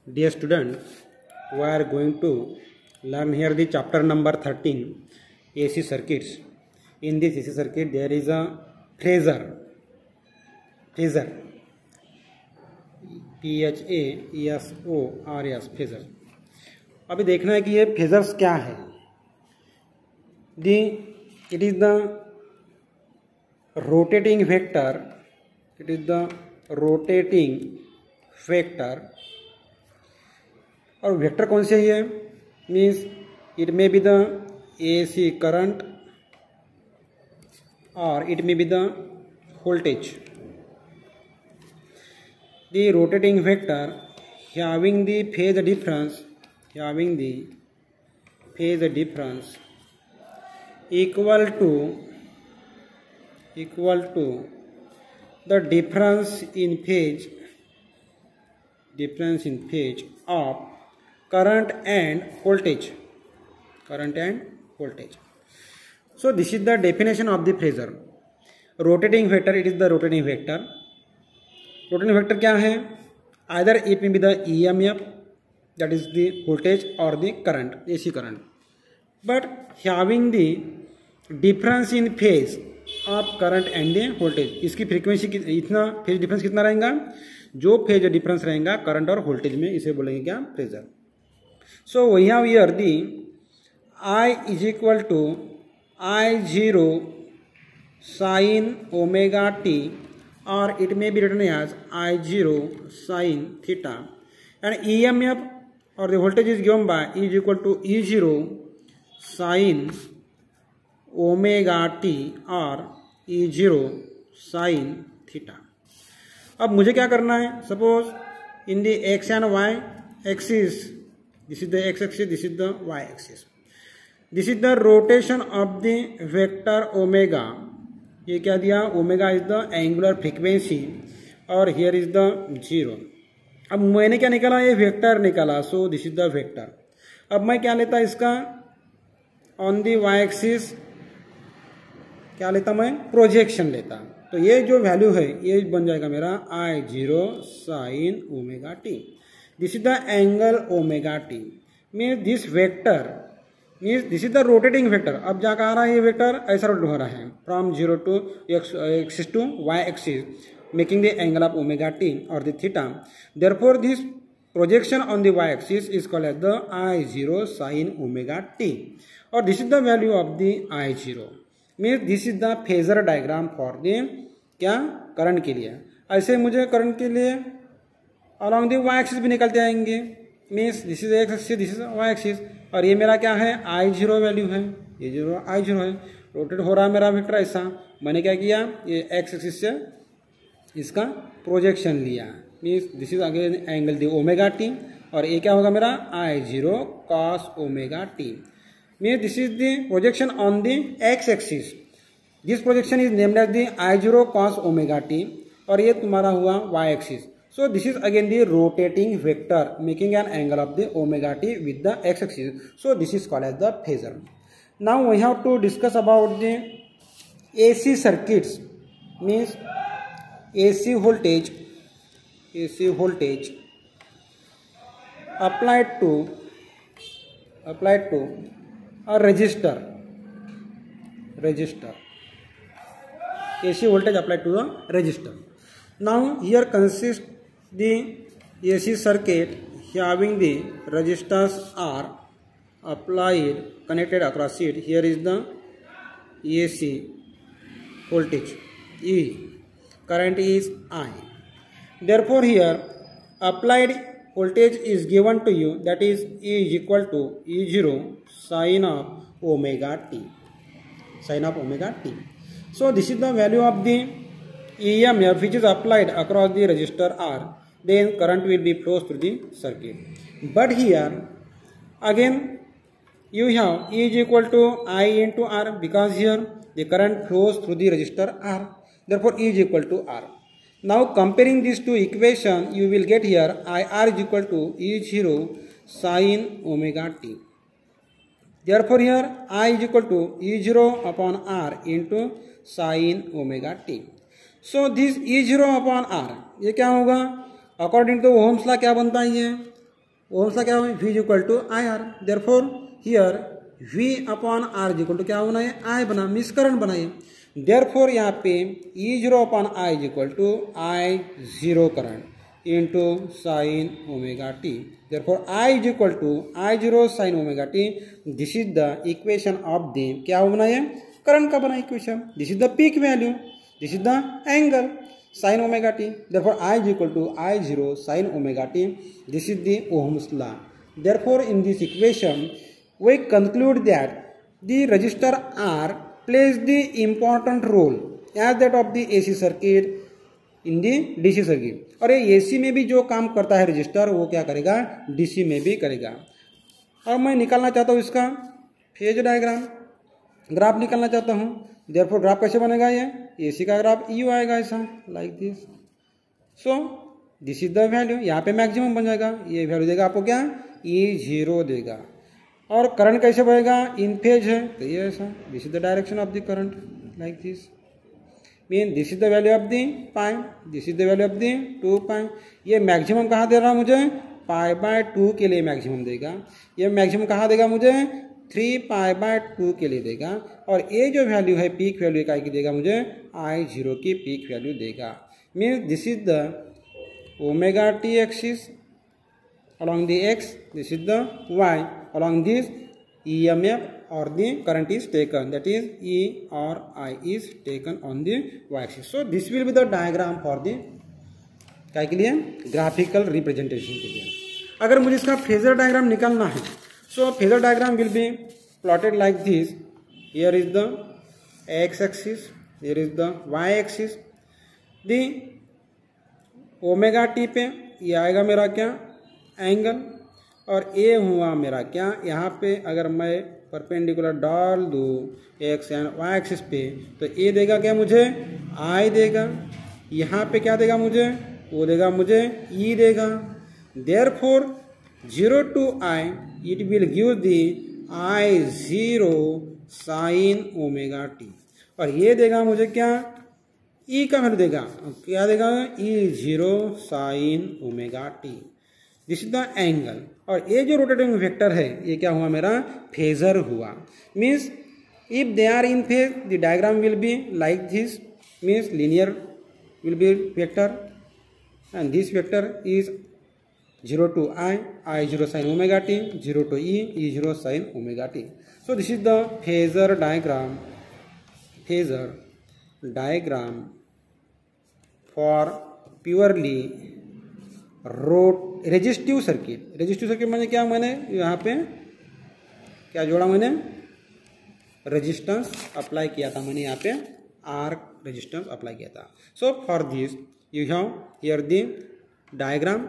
Dear student, we are going to learn here the chapter number 13, AC circuits. In this AC circuit, there is a phasor, PHASORS, phasor. अभी देखना है कि ये phasors क्या है. It is the rotating vector. It is the rotating vector. और vector कौन से है? Means it may be the AC current और it may be the voltage. The rotating vector having the phase difference equal to the difference in phase of current and voltage. So this is the definition of the phasor. Rotating vector, it is the rotating vector. Rotating vector क्या है? Either it may be the EMF, that is the voltage, or the current, AC current. But having the difference in phase of current and the voltage, इसकी frequency इतना phase difference कितना रहेगा? जो phase difference रहेगा current और voltage में, इसे बोलेंगे क्या? Phasor. So we have here the I is equal to I0 sin omega t, or it may be written as I0 sin theta, and EMF or the voltage is given by E is equal to E0 sin omega t or E0 sin theta. अब मुझे क्या करना है? Suppose in the X and Y axis, this is the x axis, this is the y axis. This is the rotation of the vector omega. ये क्या दिया? Omega is the angular frequency और here is the 0. अब मैंने क्या निकाला? ये vector निकाला. So this is the vector. अब मैं क्या लेता इसका? ऑन द y एक्सिस क्या लेता? मैं प्रोजेक्शन लेता. तो ये जो वैल्यू है ये बन जाएगा मेरा I0 sin omega t. This is the angle omega t. Means this vector means this is the rotating vector. अब जाकर आ रहा है ये वेक्टर ऐसा रोटेट हो रहा है from 0 to x axis to y axis, making the angle of omega t or the theta. Therefore, this projection on the y axis is called as the I0 sin omega t. Or this is the value of the I0. Means this is the phasor diagram for the क्या? Current के लिए. ऐसे मुझे current के लिए along the Y axis भी निकलते आएंगे. Means this is X axis, this is Y axis, और ये मेरा क्या है? I0 वैल्यू है. ये 0 I0 है. रोटेट हो रहा है मेरा वेक्टर ऐसा. मैंने क्या किया? ये एक्स एक्सिस से इसका प्रोजेक्शन लिया. Means this is again angle the omega t, और ये क्या होगा मेरा? I0 cos omega t. Means this is the projection on the X axis. This projection is named as the I0 cos omega t, और ये तुम्हारा हुआ Y axis. So this is again the rotating vector making an angle of the omega t with the x axis. So this is called as the phasor. Now we have to discuss about the AC circuits. Means AC voltage applied to a resistor. AC voltage applied to a resistor. Now here consists the AC circuit having the resistors are applied, connected across it. Here is the AC voltage E, current is I. Therefore here applied voltage is given to you, that is E is equal to E0 sin of omega t. So this is the value of the EMF which is applied across the resistor R. Then current will be flows through the circuit. But here again you have E is equal to I into R, because here the current flows through the resistor R. Therefore E is equal to R. Now comparing these two equations, you will get here IR is equal to E0 sin omega t. Therefore here I is equal to E0 upon R into sin omega t. So this E0 upon R ये क्या होगा? According to Ohm's law क्या बनता है? ये ohms का क्या हो, V is equal to I R, therefore here V upon R is equal to क्या होना है, आई बना, मिस करंट बनाइए। देयरफॉर यहाँ पे E0 upon I is equal to I zero current into sine omega t. Therefore I is equal to I zero sine omega t. This is the equation of the, क्या बना है, current का बना equation. This is the peak value, this is the angle sin omega t. Therefore I is equal to I0 sin omega t. This is the Ohm's law. Therefore in this equation we conclude that the resistor R plays the important role as that of the AC circuit in the DC circuit. और ये AC में भी जो काम करता है register, वो क्या करेगा, DC में भी करेगा। अब मैं निकालना चाहता हूँ इसका फेज डायग्राम, ग्राफ निकालना चाहता हूँ। देयरफॉर ग्राफ कैसे बनेगा, ये एसी का ग्राफ यू आएगा ऐसा, like this. So this is the value, यहाँ पे मैक्सिमम बन जाएगा, ये वैल्यू देगा आपको क्या, E0 देगा। और करंट कैसे बनेगा, इन फेज है तो ये ऐसा, this is the direction of the current, like this. Mean this is the value of the pi, this is the value of the 2 पाई। ये मैक्सिमम कहाँ दे रहा मुझे, π/2 के लिए मैक्सिमम देगा। ये मैक्सिमम कहाँ देगा मुझे, 3π/2 के लिए देगा। और ये जो वैल्यू है पीक वैल्यू का देगा मुझे I0 की पीक वैल्यू देगा। Means this is the omega T axis along the x, this is the y, along this EMF or the current is taken, that is E or I is taken on the y axis. So this will be the diagram for the क्या के लिए, graphical representation के लिए। अगर मुझे इसका phasor diagram निकालना है, so phasor diagram will be plotted like this. Here is the x axis, here is the y axis. the omega T पे ये आएगा मेरा क्या, एंगल, और ए हुआ मेरा क्या, यहाँ पे अगर मैं परपेंडिकुलर डाल दूँ एक्स एंड वाई एक्सिस पे तो ए देगा क्या मुझे, आई देगा। यहाँ पे क्या देगा मुझे, वो देगा मुझे ई देगा। Therefore 0 to I it will give the I0 sin omega t. और ये देगा मुझे क्या, ई का वैल्यू देगा, क्या देगा, E0 sin omega t. This is the angle. और ये जो रोटेटिंग वेक्टर है ये क्या हुआ, मेरा फेजर हुआ। Means if they are in phase the diagram will be like this, means linear will be vector and this vector is 0 to I, I0 sin omega t, 0 to E, E0 sin omega t. So this is the phasor diagram for purely resistive circuit. Resistive circuit मैंने क्या, मैंने यहाँ पे क्या जोड़ा, मैंने resistance apply किया था, मैंने यहाँ पे आर रेजिस्टेंस अप्लाई किया था। So for this you have here the diagram,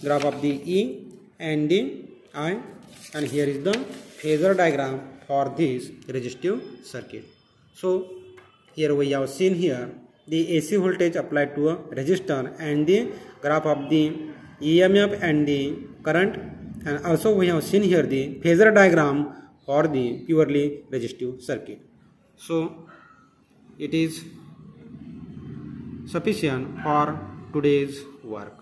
graph of the E and the I, and here is the phasor diagram for this resistive circuit. So here we have seen here the AC voltage applied to a resistor and the graph of the EMF and the current, and also we have seen here the phasor diagram for the purely resistive circuit. So it is sufficient for today's work.